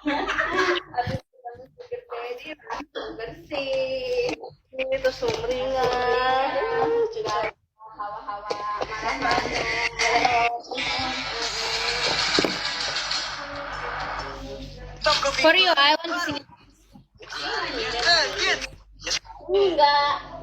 Habis kita jadi langsung bersih. Itu sumringah. Juga hawa-hawa marah-marah. For you, I want to sing. Enggak.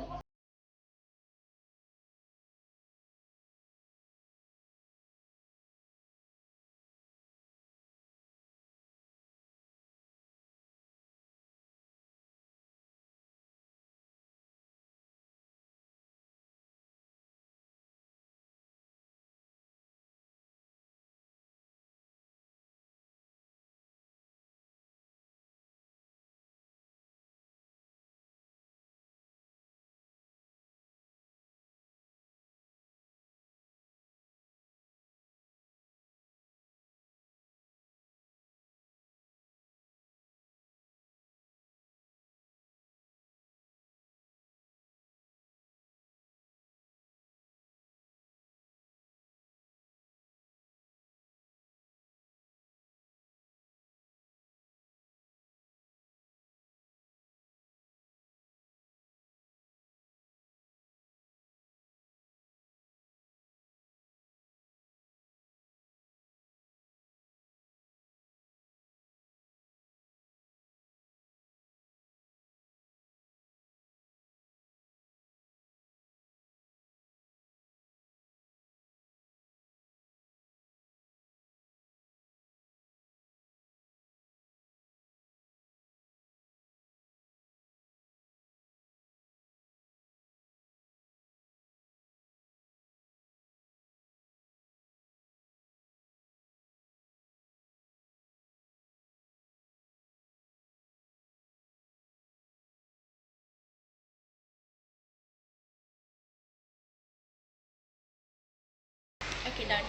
Okay, done.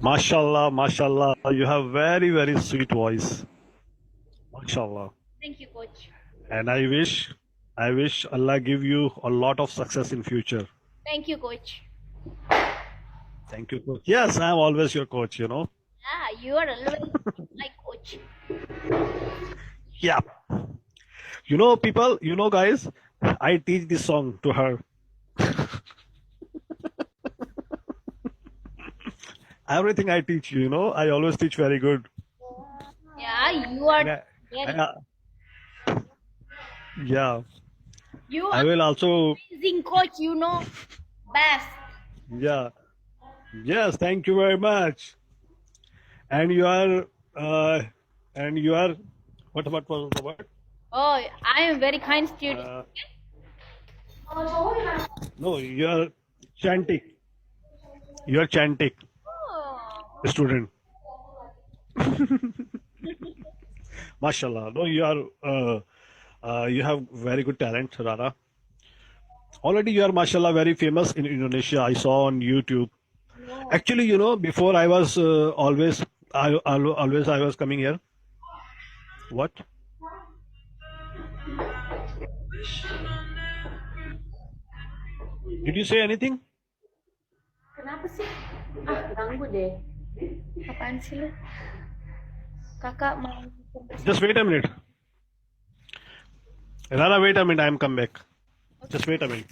Mashallah, mashallah. You have very, very sweet voice. Mashallah. Thank you, coach. And I wish Allah give you a lot of success in future. Thank you, coach. Thank you, coach. Yes, I am always your coach, Yeah, you are always my coach. Yeah. People, guys, I teach this song to her. Everything I teach I always teach very good. Yeah, you are And very, yeah, you I are will also, amazing coach. Best. yeah. Yes, thank you very much. And you are, uh, and you are, what was the word? Oh, I am very kind student. No, you are chantic. You are chantic Oh, student. Mashallah. No, you have very good talent, Rana. Already you are, mashallah, very famous in Indonesia. I saw on YouTube. no. Actually, before I was always I was coming here. What? Did you say anything? Kenapa sih? Ah, ganggu deh. Apaan sih lu? Kakak mau Just wait a minute. Rana, wait a minute. I am come back. Just wait a minute.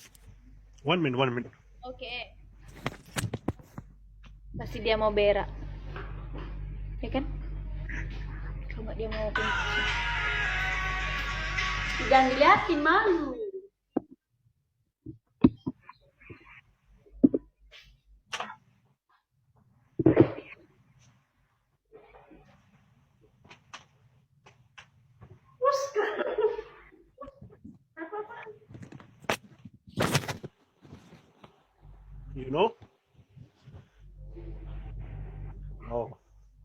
1 minute. 1 minute. Oke. Pasti dia mau berak. Ya kan? Kalau nggak dia mau kunci. Jangan diliatin, malu. You know? Oh,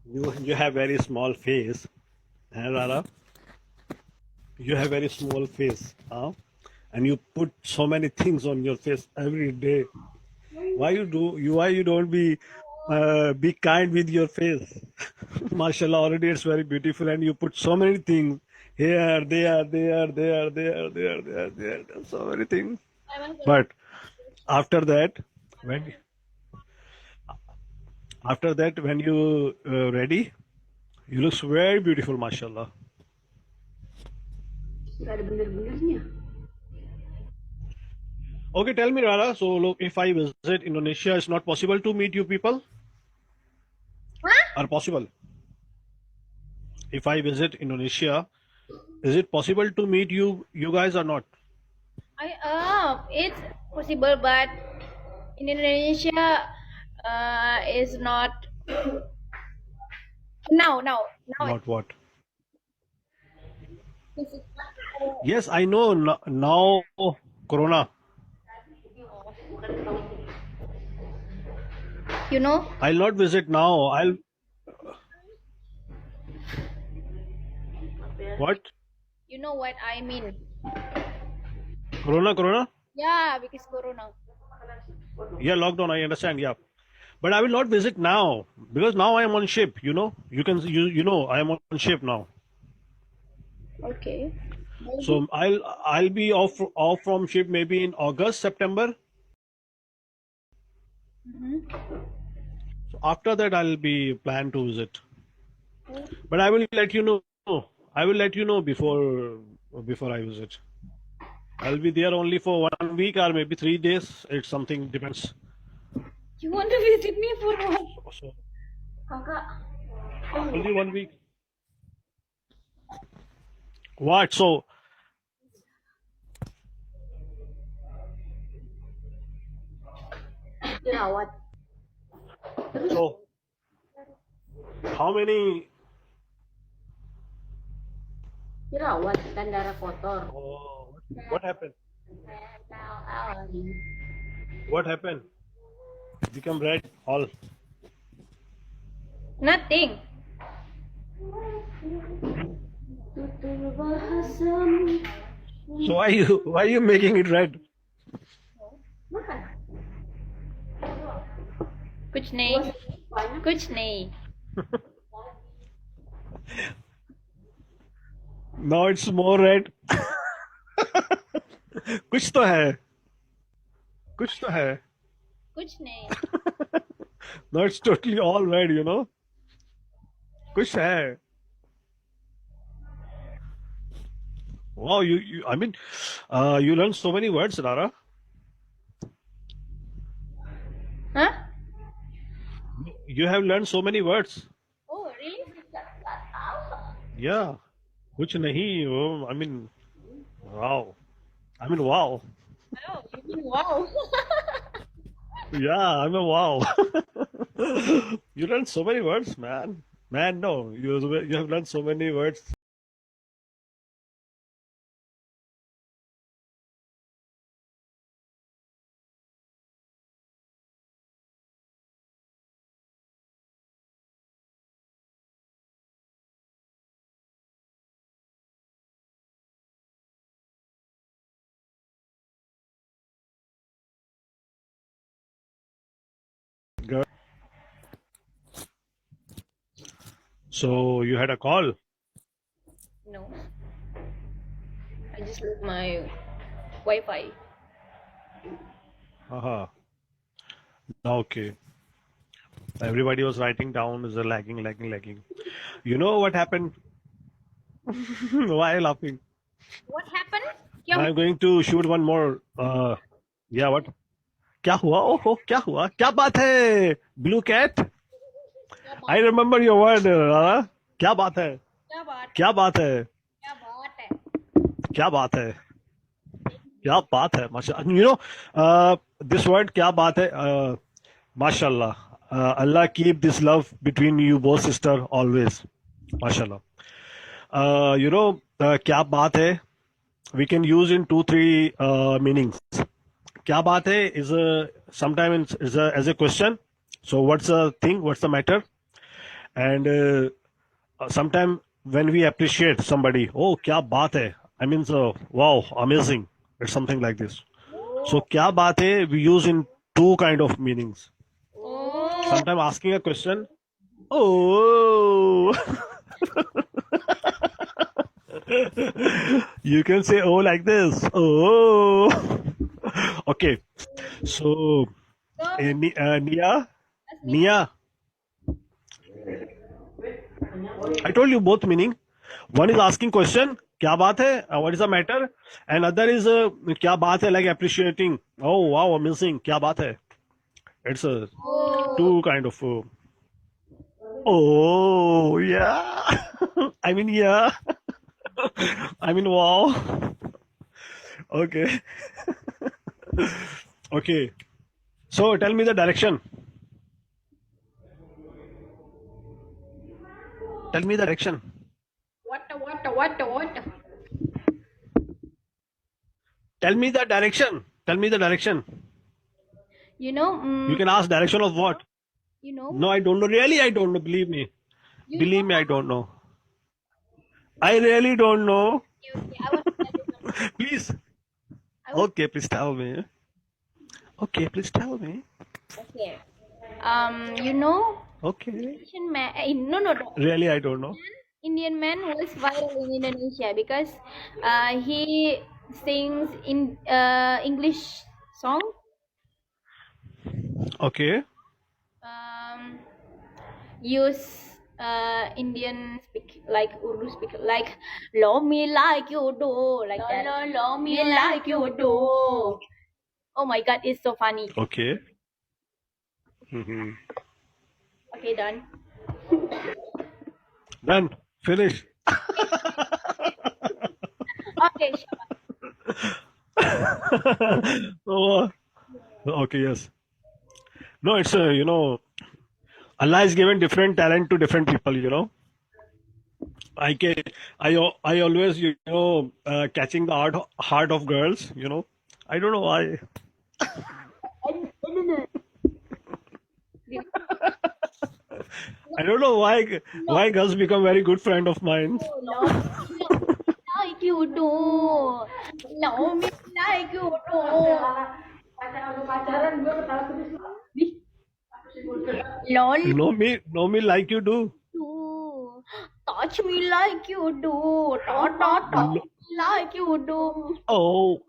you have very small face, Rana. You have very small face, huh? And you put so many things on your face every day. Why you don't be kind with your face? Mashallah, already it's very beautiful, and you put so many things here, there, so many things. But after that, when After that, when you ready, you look very beautiful, mashallah. Gak ada bener-benernya. Okay, tell me, Rara. So, look, if I visit Indonesia, it's not possible to meet you people, Hah? or possible? If I visit Indonesia, is it possible to meet you guys or not? It's possible, but in Indonesia, is not now. Not what? Yes, I know now Corona. You know, I'll not visit now. I'll what? you know what I mean. Corona? Yeah, because Corona. Yeah, lockdown. I understand. Yeah, but I will not visit now because now I am on ship. You know, you know I am on ship now. Okay. So I'll be off from ship maybe in August, September. So after that I'll be plan to visit. But I will let you know. I will let you know before I visit. I'll be there only for 1 week or maybe 3 days. It's something depends. You want to visit me for what? So Kakak. only 1 week. What? So Dirawat. so how many? Dirawat kan darah kotor. Oh, what happened? Aldi. What happened? Become red all. Nothing. Tutur bahasamu. So why you making it red? Makan. कुछ नहीं. Banyak. कुछ नहीं. Now it's more red. कुछ तो है. कुछ तो है. कुछ नहीं. No, it's totally all red, you know. कुछ है. Wow, I mean, you learn so many words, Rara. Huh? You have learned so many words. Oh, really? Yeah. कुछ नहीं. Oh, I mean, wow. Wow. Oh, you mean wow. Yeah, wow. You learned so many words, man. Man, no, you have learned so many words. Good. So you had a call. No. I just lose my Wi-Fi. Haha. Okay. Everybody was writing down is a lagging. You know what happened? Why are you laughing? What happened? क्या I'm going to shoot one more. Yeah, what? क्या हुआ? Oh, क्या हुआ? क्या बात है? Blue cat? I remember your word, Rara. क्या बात है? क्या बात क्या बात है? क्या बात है? क्या बात है? क्या बात है? माशा You know, this word क्या बात है? Mashallah. Allah keep this love between you both sister always. Mashallah. You know, क्या बात है? We can use in 2-3 meanings. क्या बात है is sometimes is as a question. So what's the thing? What's the matter? And sometimes when we appreciate somebody, oh क्या बात है? I mean, so, wow, amazing. It's something like this. So क्या बात है? We use in 2 kind of meanings. Oh. Sometimes asking a question. Oh. You can say oh like this. Oh. Okay. So, So, Nia, I told you both meaning. One is asking question, क्या बात है? What is the matter? And other is क्या बात है, like appreciating. Oh wow, amazing. क्या बात है? It's a two kind of. Oh yeah. I mean yeah. I mean wow. Okay. Okay. So tell me the direction. Tell me the direction. What? Tell me the direction. Tell me the direction. You know, You can ask direction of what? you know, No, I don't know. Really, I don't know. Believe me. you Believe me, I don't know. I really don't know. okay, I was telling you. Please. I was Okay, please tell me. Okay, please tell me. okay. You know, Okay. Asian man. No. Really, I don't know. Indian man was viral in Indonesia because he sings in English song. Okay. Use Indian speak like Urdu speak like love me like you do like that. Love me like you do. Oh my God, it's so funny. Okay. Hmm. Okay, done. Done. Finish. Okay, Oh, okay, yes. No, it's Allah has given different talent to different people. I always catching the heart of girls. I don't know why. I don't know why girls become very good friend of mine. love me like you do. Love me like you do. Lol. Know me like you do. Do. Touch me like you do. Touch me like you do. Oh,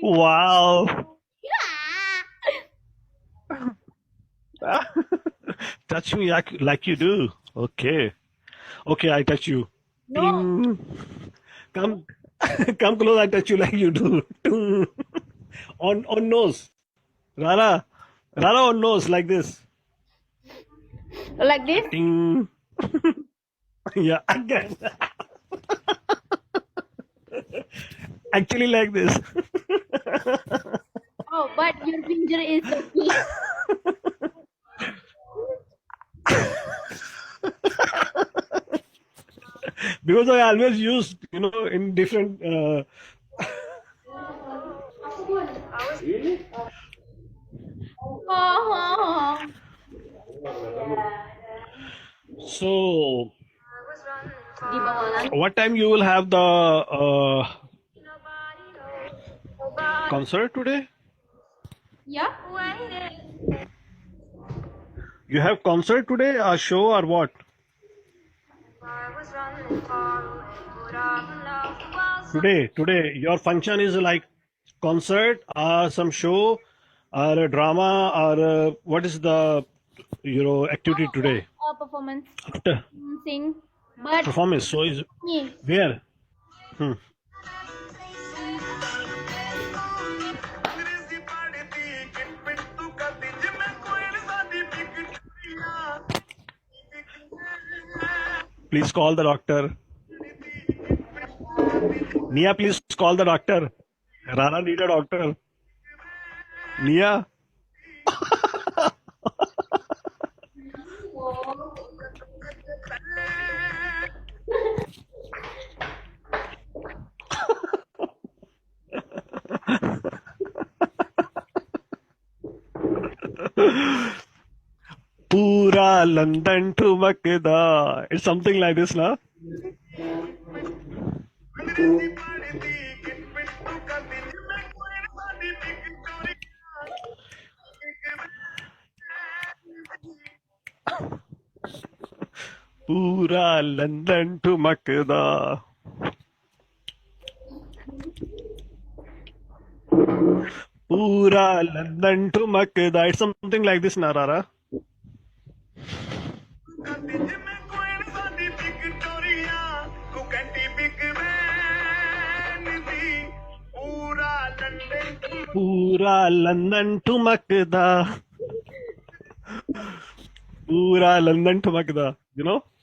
wow. Touch me like you do. Okay, I touch you. No. Ting. Come, come close. I touch you like you do. Ting. On nose, Rara on nose like this. Like this? Ting. Yeah, again. Actually, like this. Oh, but your finger is so big. Because I always use, in different. Oh. So, Di bawah langit. what time you will have the concert today? Yeah. You have concert today, a show or what? Today, your function is like concert or some show or a drama or what is the activity today? Performance. After Sing. But performance, so is me. where? Hmm. Please call the doctor. Nia, please call the doctor. Rana need a doctor. Nia. Pura London to Makeda. It's something like this, na? Pura London to Makeda. Pura London to Makeda. It's something like this, Narara. पूरा London ठुमकदा, पूरा London ठुमकदा, you know?